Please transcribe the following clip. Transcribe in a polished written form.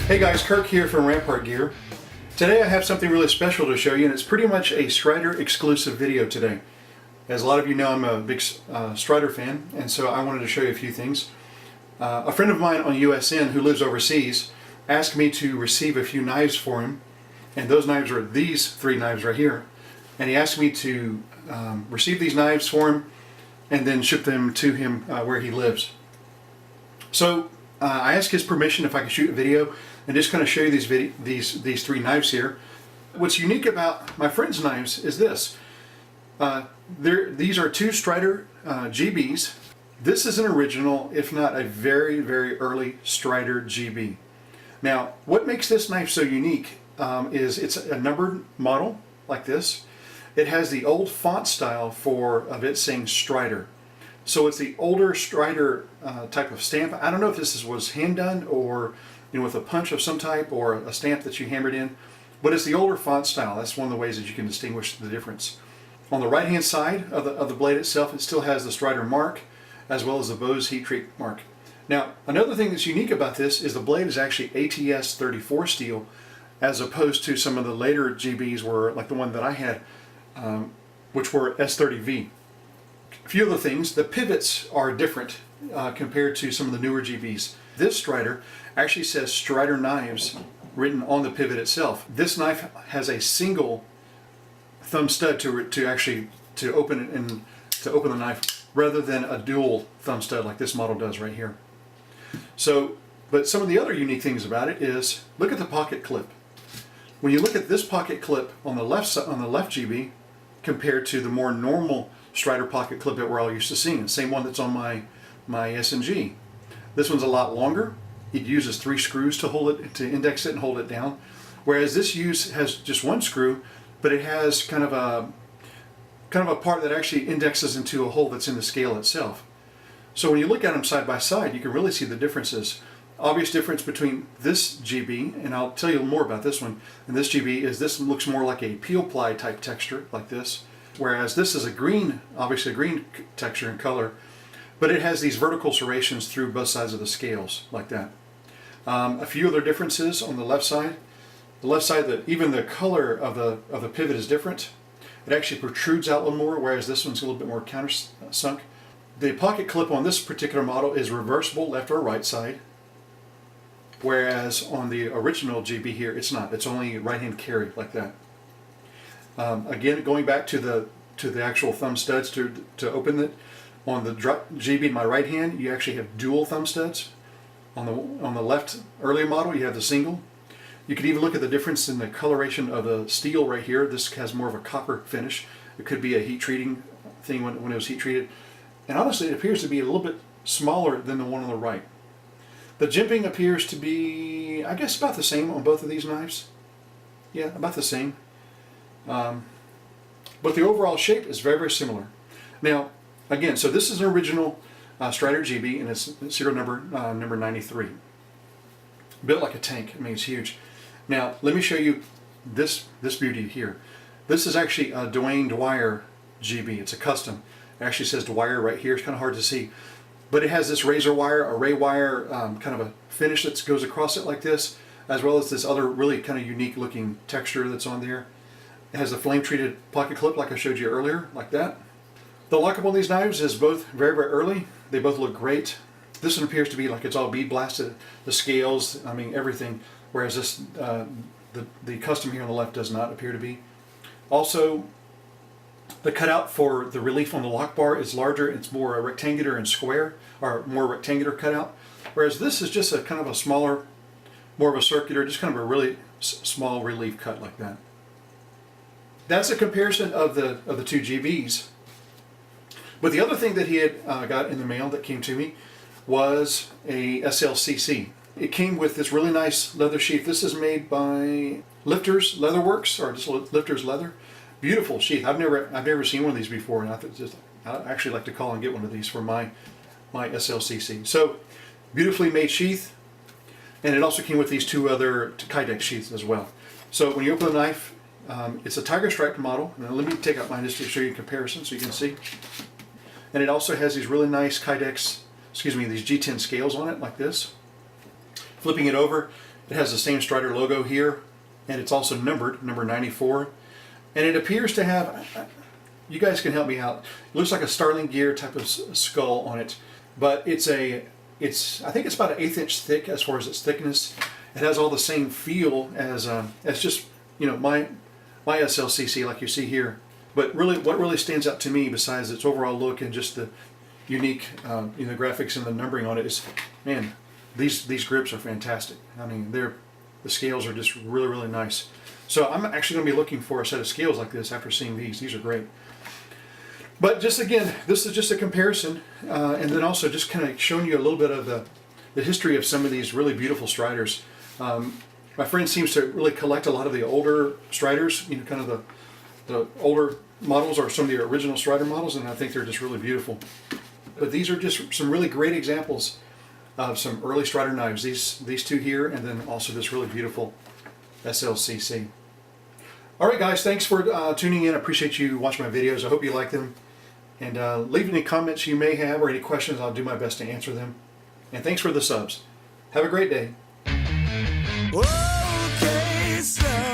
Hey guys, Kirk here from Rampart Gear. Today I have something really special to show you, and it's pretty much a Strider exclusive video today. As a lot of you know, I'm a big Strider fan, and so I wanted to show you a few things. A friend of mine on USN who lives overseas asked me to receive a few knives for him, and those knives are these three knives right here. And he asked me to receive these knives for him and then ship them to him where he lives. So I asked his permission if I could shoot a video and just kind of show you these three knives here. What's unique about my friend's knives is this. These are two Strider GBs. This is an original, if not a very, very early Strider GB. Now, what makes this knife so unique is it's a numbered model like this. It has the old font style of it saying Strider. So it's the older Strider type of stamp. I don't know if this was hand done or with a punch of some type or a stamp that you hammered in, but it's the older font style. That's one of the ways that you can distinguish the difference. On the right hand side of the blade itself, it still has the Strider mark as well as the Bose heat treat mark. Now, another thing that's unique about this is the blade is actually ATS 34 steel, as opposed to some of the later GBs were like the one that I had, which were S30V. A few other things, the pivots are different compared to some of the newer GBs. This Strider actually says Strider Knives written on the pivot itself. This knife has a single thumb stud to open the knife, rather than a dual thumb stud like this model does right here. So, but some of the other unique things about it is, look at the pocket clip. When you look at this pocket clip on the left GB compared to the more normal Strider pocket clip that we're all used to seeing, the same one that's on my S&G. This one's a lot longer. It uses 3 screws to hold it, to index it and hold it down, whereas this has just 1 screw, but it has kind of a part that actually indexes into a hole that's in the scale itself. So when you look at them side by side, you can really see the differences. Obvious difference between this GB, and I'll tell you more about this one, and this GB is this looks more like a peel ply type texture like this, whereas this is a green, obviously a green texture and color, but it has these vertical serrations through both sides of the scales like that. A few other differences on the left side. The left side, even the color of the pivot is different. It actually protrudes out a little more, whereas this one's a little bit more countersunk. The pocket clip on this particular model is reversible left or right side, whereas on the original GB here, it's not. It's only right-hand carry like that. Again, going back to the actual thumb studs to open it, on the GB in my right hand, you actually have dual thumb studs. On the left earlier model, you have the single. You could even look at the difference in the coloration of the steel right here. This has more of a copper finish. It could be a heat treating thing when it was heat treated. And honestly, it appears to be a little bit smaller than the one on the right. The jimping appears to be, I guess, about the same on both of these knives. Yeah, about the same. But the overall shape is very, very similar. Now, again, so this is an original Strider GB, and it's serial number 93. Built like a tank. I mean, it's huge. Now, let me show you this beauty here. This is actually a Duane Dwyer GB. It's a custom. It actually says Dwyer right here. It's kind of hard to see. But it has this razor wire, array wire, kind of a finish that goes across it like this, as well as this other really kind of unique looking texture that's on there. It has a flame treated pocket clip like I showed you earlier, like that. The lockup on these knives is both very, very early. They both look great. This one appears to be like it's all bead blasted, the scales, I mean everything, whereas this, the custom here on the left does not appear to be. Also, the cutout for the relief on the lock bar is larger. It's more rectangular and square, or more rectangular cutout, whereas this is just a kind of a smaller, more of a circular, just kind of a really small relief cut like that. That's a comparison of the two GBs. But the other thing that he had got in the mail that came to me was a SLCC. It came with this really nice leather sheath. This is made by Lifters Leatherworks, or just Lifters Leather. Beautiful sheath. I've never seen one of these before, and I'd actually like to call and get one of these for my SLCC. So, beautifully made sheath, and it also came with these 2 other Kydex sheaths as well. So when you open the knife, it's a tiger striped model. Now let me take out mine just to show you a comparison so you can see. And it also has these really nice Kydex, these G10 scales on it like this. Flipping it over, It has the same Strider logo here, and it's also numbered, number 94. And it appears to have, you guys can help me out, it looks like a Starling gear type of skull on it, but I think it's about an 1/8 inch thick as far as its thickness. It has all the same feel as just, you know, my SLCC like you see here. But really, what really stands out to me, besides its overall look and just the unique you know, graphics and the numbering on it, is, man, these grips are fantastic. I mean, the scales are just really, really nice. So I'm actually going to be looking for a set of scales like this after seeing these. These are great. But just again, this is just a comparison, and then also just kind of showing you a little bit of the history of some of these really beautiful Striders. My friend seems to really collect a lot of the older Striders, you know, kind of the older models, or some of the original Strider models, and I think they're just really beautiful. But these are just some really great examples of some early Strider knives. These two here, and then also this really beautiful SLCC. Alright guys, thanks for tuning in. I appreciate you watching my videos. I hope you like them. And leave any comments you may have or any questions. I'll do my best to answer them. And thanks for the subs. Have a great day. Okay, sir.